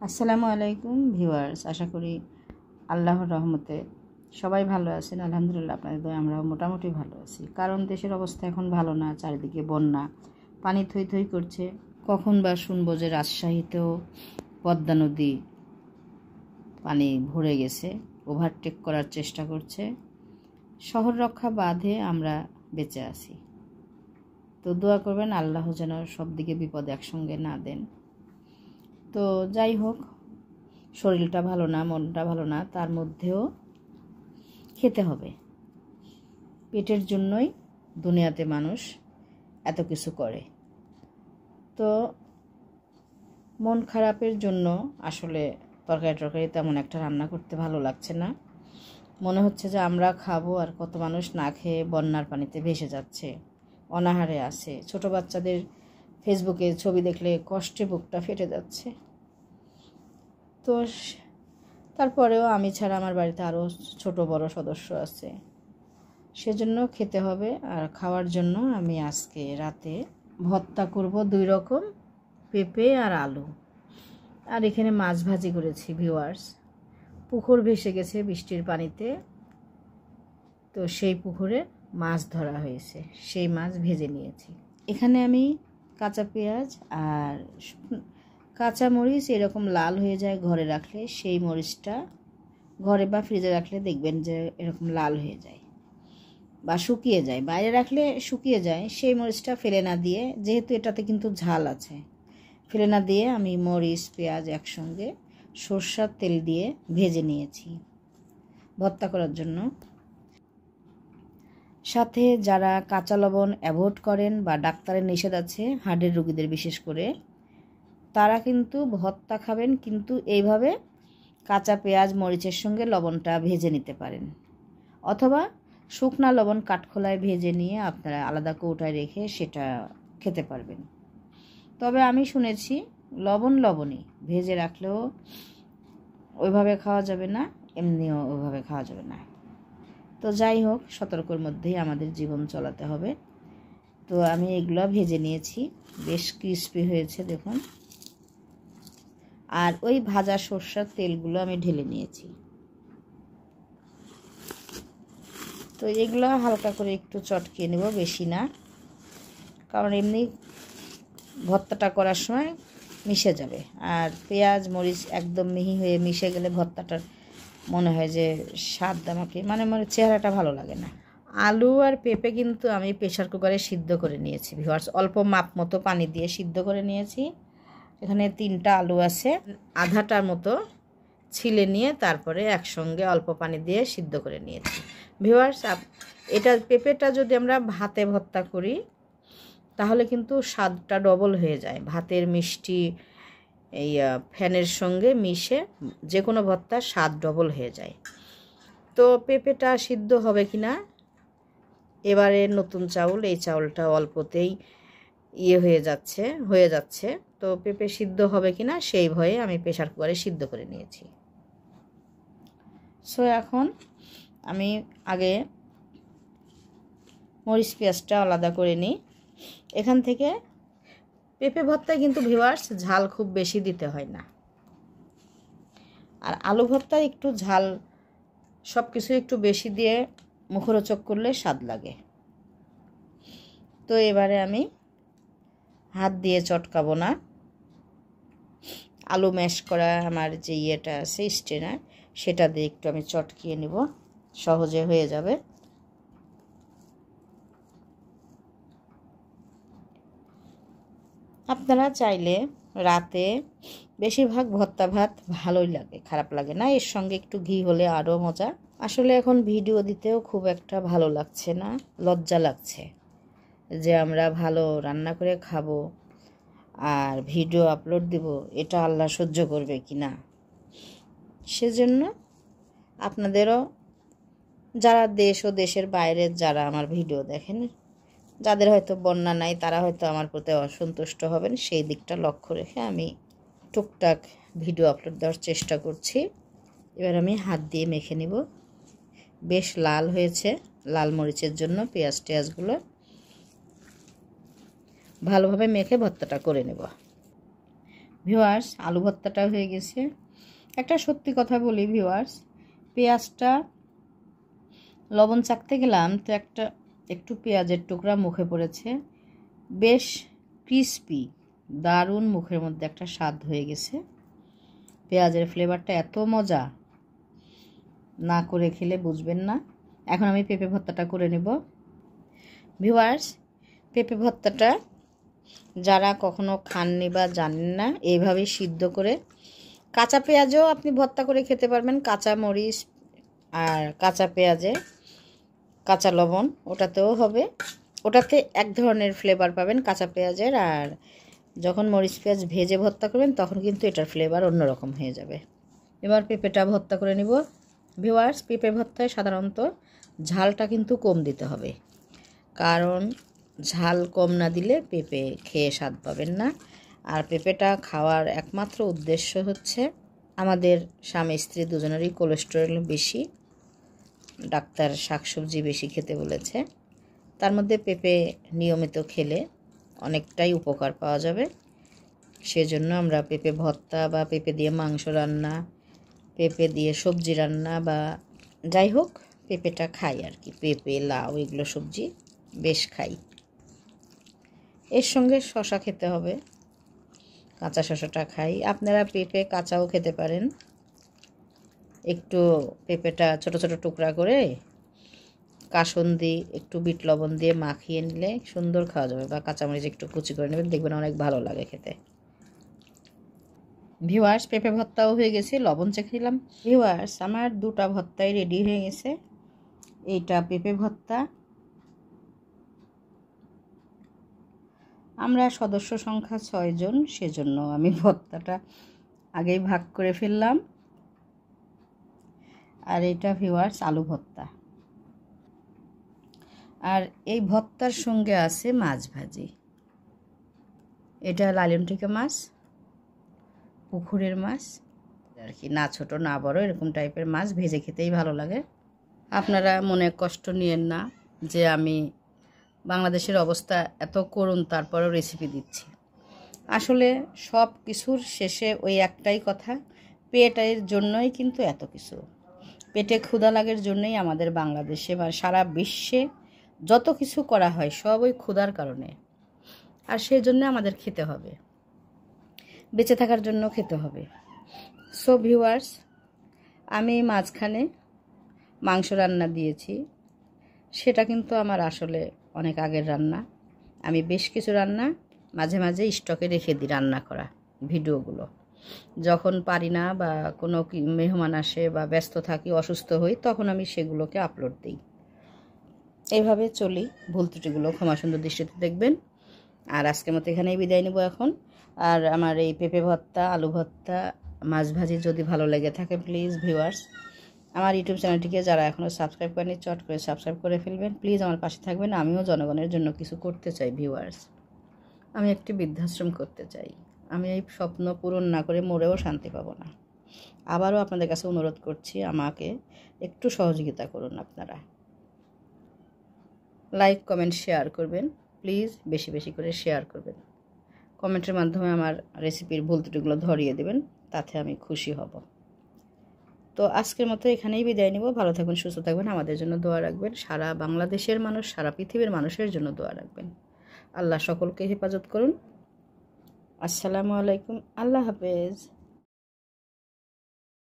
আসসালামু আলাইকুম ভিউয়ার্স, আশা করি আল্লাহর রহমতে সবাই ভালো আছেন। আলহামদুলিল্লাহ, আপনাদের দোয়ায় আমরাও মোটামুটি ভালো আছি। কারণ দেশের অবস্থা এখন ভালো না, চারিদিকে বন্যা, পানি থই থই করছে। কখন বা শুনবো যে রাজশাহীতেও পদ্মা নদী পানি ভরে গেছে, ওভারটেক করার চেষ্টা করছে। শহর রক্ষা বাঁধে আমরা বেঁচে আছি। তো দোয়া করবেন আল্লাহ যেন সব দিকে বিপদ একসঙ্গে না দেন। তো যাই হোক, শরীরটা ভালো না, মনটা ভালো না, তার মধ্যেও খেতে হবে। পেটের জন্যই দুনিয়াতে মানুষ এত কিছু করে। তো মন খারাপের জন্য আসলে তরকারি তেমন একটা রান্না করতে ভালো লাগছে না। মনে হচ্ছে যে আমরা খাবো আর কত মানুষ না খেয়ে বন্যার পানিতে ভেসে যাচ্ছে, অনাহারে আছে। ছোট বাচ্চাদের ফেসবুকে ছবি দেখলে কষ্টে বুকটা ফেটে যাচ্ছে। তো তারপরেও আমি ছাড়া আমার বাড়িতে আরও ছোট বড় সদস্য আছে, সেজন্য খেতে হবে। আর খাওয়ার জন্য আমি আজকে রাতে ভর্তা করব 2 রকম, পেঁপে আর আলু। আর এখানে মাছ ভাজি করেছি ভিউয়ার্স। পুকুর ভেসে গেছে বৃষ্টির পানিতে, তো সেই পুকুরে মাছ ধরা হয়েছে, সেই মাছ ভেজে নিয়েছি। এখানে আমি কাঁচা পেঁয়াজ আর কাঁচা মরিচ এরকম লাল হয়ে যায় ঘরে রাখলে, সেই মরিচটা ঘরে বা ফ্রিজে রাখলে দেখবেন যে এরকম লাল হয়ে যায় বা শুকিয়ে যায়। বাইরে রাখলে শুকিয়ে যায়। সেই মরিচটা ফেলে না দিয়ে, যেহেতু এটাতে কিন্তু ঝাল আছে, ফেলে না দিয়ে আমি মরিচ পেঁয়াজ একসঙ্গে সরষের তেল দিয়ে ভেজে নিয়েছি ভর্তা করার জন্য। সাথে যারা কাঁচা লবণ অ্যাভয়েড করেন বা ডাক্তারের নিষেধ আছে হার্টের রোগীদের বিশেষ করে, তারা কিন্তু ভর্তা খাবেন, কিন্তু এইভাবে কাঁচা পেঁয়াজ মরিচের সঙ্গে লবণটা ভেজে নিতে পারেন, অথবা শুকনা লবণ কাঠখোলায় ভেজে নিয়ে আপনারা আলাদা কৌটায় রেখে সেটা খেতে পারবেন। তবে আমি শুনেছি লবণই ভেজে রাখলেও ওইভাবে খাওয়া যাবে না, এমনিও ওইভাবে খাওয়া যাবে না। তো যাই হোক, সতর্কর মধ্যেই আমাদের জীবন চালাতে হবে। তো আমি এগুলো ভেজে নিয়েছি, বেশ ক্রিস্পি হয়েছে দেখুন। আর ওই ভাজা সরষের তেলগুলো আমি ঢেলে নিয়েছি। তো এগুলো হালকা করে একটু চটকিয়ে নেব, বেশি না, কারণ এমনি ভর্তাটা করার সময় মিশে যাবে। আর পেঁয়াজ মরিচ একদম মিহি হয়ে মিশে গেলে ভর্তাটার মনে হয় যে স্বাদ আমাকে মানে চেহারাটা ভালো লাগে না। আলু আর পেঁপে কিন্তু আমি প্রেশার কুকারে সিদ্ধ করে নিয়েছি ভিউয়ার্স, অল্প মাপ মতো পানি দিয়ে সিদ্ধ করে নিয়েছি। এখানে 3টা আলু আছে, আধাটার মতো ছিলে নিয়ে তারপরে একসঙ্গে অল্প পানি দিয়ে সিদ্ধ করে নিয়েছি ভিউয়ার্স। এটা পেঁপেটা যদি আমরা ভাতে ভর্তা করি তাহলে কিন্তু স্বাদটা ডবল হয়ে যায়। ভাতের মিষ্টি এই ফ্যানের সঙ্গে মিশে যে কোনো ভর্তার স্বাদ ডবল হয়ে যায়। তো পেঁপেটা সিদ্ধ হবে কি না, এবারে নতুন চাউল, এই চাউলটা অল্পতেই হয়ে যাচ্ছে। তো পেঁপে সিদ্ধ হবে কি না সেই ভয়ে আমি প্রেশার কুকারে সিদ্ধ করে নিয়েছি। সো এখন আমি আগে মরিচ পেঁয়াজটা আলাদা করে নিই। এখান থেকে পেঁপে ভর্তায় কিন্তু ভিউয়ার্স ঝাল খুব বেশি দিতে হয় না, আর আলু ভর্তায় একটু ঝাল সব কিছু একটু বেশি দিয়ে মুখরোচক করলে স্বাদ লাগে। তো এবারে আমি হাত দিয়ে চটকাবো না, আলু ম্যাশ করা আমার যে আছে স্ট্রেনার, সেটা দিয়ে একটু আমি চটকিয়ে নেব, সহজে হয়ে যাবে। আপনারা চাইলে রাতে বেশিরভাগ ভর্তা ভাত ভালোই লাগে, খারাপ লাগে না, এর সঙ্গে একটু ঘি হলে আরও মজা। আসলে এখন ভিডিও দিতেও খুব একটা ভালো লাগছে না, লজ্জা লাগছে যে আমরা ভালো রান্না করে খাবো আর ভিডিও আপলোড দিব, এটা আল্লাহ সহ্য করবে কি না। সেজন্য আপনাদেরও, যারা দেশ ও দেশের বাইরের যারা আমার ভিডিও দেখেন, যাদের হয়তো বন্যা নাই, তারা হয়তো আমার প্রতি অসন্তুষ্ট হবেন, সেই দিকটা লক্ষ্য রেখে আমি টুকটাক ভিডিও আপলোড দেওয়ার চেষ্টা করছি। এবার আমি হাত দিয়ে মেখে নিব। বেশ লাল হয়েছে, লাল মরিচের জন্য পেঁয়াজ টেয়াজগুলো ভালোভাবে মেখে ভর্তাটা করে নেব। ভিউয়ার্স, আলু ভর্তাটা হয়ে গেছে। একটা সত্যি কথা বলি ভিউয়ার্স, পেঁয়াজটা লবণ চাকতে গেলাম তো একটু পেঁয়াজের টুকরা মুখে পড়েছে, বেশ ক্রিস্পি, দারুণ, মুখের মধ্যে একটা স্বাদ হয়ে গেছে। পেঁয়াজের ফ্লেভারটা এত মজা, না করে খেলে বুঝবেন না। এখন আমি পেঁপে ভর্তাটা করে নেব। ভিউয়ার্স, পেঁপে ভর্তাটা যারা কখনো খাননি বা জানেন না, এইভাবেই সিদ্ধ করে, কাঁচা পেঁয়াজও আপনি ভর্তা করে খেতে পারবেন, কাঁচা মরিচ আর কাঁচা পেঁয়াজে কাঁচা লবণ, ওটাতেও হবে। ওটাতে এক ধরনের ফ্লেভার পাবেন কাঁচা পেঁয়াজের, আর যখন মরিচ পেঁয়াজ ভেজে ভর্তা করবেন তখন কিন্তু এটার ফ্লেভার অন্যরকম হয়ে যাবে। এবার পেঁপেটা ভর্তা করে নিব। ভিউয়ার্স, পেঁপে ভর্তায় সাধারণত ঝালটা কিন্তু কম দিতে হবে, কারণ ঝাল কম না দিলে পেঁপে খেয়ে স্বাদ পাবেন না। আর পেঁপেটা খাওয়ার একমাত্র উদ্দেশ্য হচ্ছে, আমাদের স্বামী স্ত্রী দুজনেরই কোলেস্টেরল বেশি, ডাক্তার শাকসবজি বেশি খেতে বলেছে, তার মধ্যে পেঁপে নিয়মিত খেলে অনেকটাই উপকার পাওয়া যাবে। সেজন্য আমরা পেঁপে ভর্তা বা পেঁপে দিয়ে মাংস রান্না, পেঁপে দিয়ে সবজি রান্না বা যাই হোক, পেঁপেটা খাই আর কি। পেঁপে, লাউ এগুলো সবজি বেশ খাই। এর সঙ্গে শসা খেতে হবে, কাঁচা শসাটা খাই। আপনারা পেঁপে কাঁচাও খেতে পারেন। একটু পেঁপেটা ছোট ছোট টুকরা করে কাসুন্দি একটু বিট লবণ দিয়ে মাখিয়ে নিলে সুন্দর খাওয়া যাবে, বা কাঁচামরিচ একটু কুচি করে নেবেন, দেখবেন অনেক ভালো লাগে খেতে। ভিউয়ার্স, পেঁপে ভর্তাও হয়ে গেছে, লবণ চেখে নিলাম। ভিউয়ার্স, আমার দুটা ভর্তাই রেডি হয়ে গেছে। এইটা পেঁপে ভর্তা। আমরা সদস্য সংখ্যা 6 জন, সেজন্য আমি ভর্তাটা আগেই ভাগ করে ফেললাম। আর এটা ভিউয়ার্স আলু ভর্তা, আর এই ভর্তার সঙ্গে আছে মাছ ভাজি। এটা লালনটিকা মাছ, পুকুরের মাছ আর কি, না ছোট না বড়, এরকম টাইপের মাছ, ভেজে খেতেই ভালো লাগে। আপনারা মনে কষ্ট নিয়েন না যে আমি বাংলাদেশের অবস্থা এত করুণ তারপরেও রেসিপি দিচ্ছি। আসলে সব কিছুর শেষে ওই একটাই কথা, পেটের জন্যই কিন্তু এত কিছু। পেটে ক্ষুধা লাগার জন্যই আমাদের বাংলাদেশে বা সারা বিশ্বে যত কিছু করা হয় সব ওই ক্ষুধার কারণে। আর সেই জন্য আমাদের খেতে হবে, বেঁচে থাকার জন্য খেতে হবে। সো ভিউয়ার্স, আমি মাঝখানে মাংস রান্না দিয়েছি, সেটা কিন্তু আমার আসলে অনেক আগের রান্না। আমি বেশ কিছু রান্না মাঝে মাঝে স্টকে রেখে দিই, রান্না করা ভিডিওগুলো। যখন পারি না বা কোনো মেহমান আসে বা ব্যস্ত থাকি, অসুস্থ হই, তখন আমি সেগুলোকে আপলোড দিই। এইভাবে চলি, ভুল ত্রুটিগুলো ক্ষমা সুন্দর দৃষ্টিতে দেখবেন। আর আজকের মতো এখানেই বিদায় নেব এখন। আর আমার এই পেঁপে ভর্তা, আলু ভর্তা, মাছ ভাজি যদি ভালো লেগে থাকে, প্লিজ ভিউয়ার্স আমার ইউটিউব চ্যানেলটিকে যারা এখনও সাবস্ক্রাইব করেনি, চট করে সাবস্ক্রাইব করে ফেলবেন। প্লিজ আমার পাশে থাকবেন। আমিও জনগণের জন্য কিছু করতে চাই ভিউয়ার্স। আমি একটি বৃদ্ধাশ্রম করতে চাই। আমি এই স্বপ্ন পূরণ না করে মরেও শান্তি পাবো না। আবারও আপনাদের কাছে অনুরোধ করছি, আমাকে একটু সহযোগিতা করুন। আপনারা লাইক, কমেন্ট, শেয়ার করবেন প্লিজ, বেশি বেশি করে শেয়ার করবেন। কমেন্টের মাধ্যমে আমার রেসিপির ভুল ত্রুটিগুলো ধরিয়ে দেবেন, তাতে আমি খুশি হব। তো আজকের মতো এখানেই বিদায় নিব। ভালো থাকবেন, সুস্থ থাকবেন, আমাদের জন্য দোয়া রাখবেন। সারা বাংলাদেশের মানুষ, সারা পৃথিবীর মানুষের জন্য দোয়া রাখবেন। আল্লাহ সকলকে হেফাজত করুন। আসসালামু আলাইকুম, আল্লাহ হাফেজ।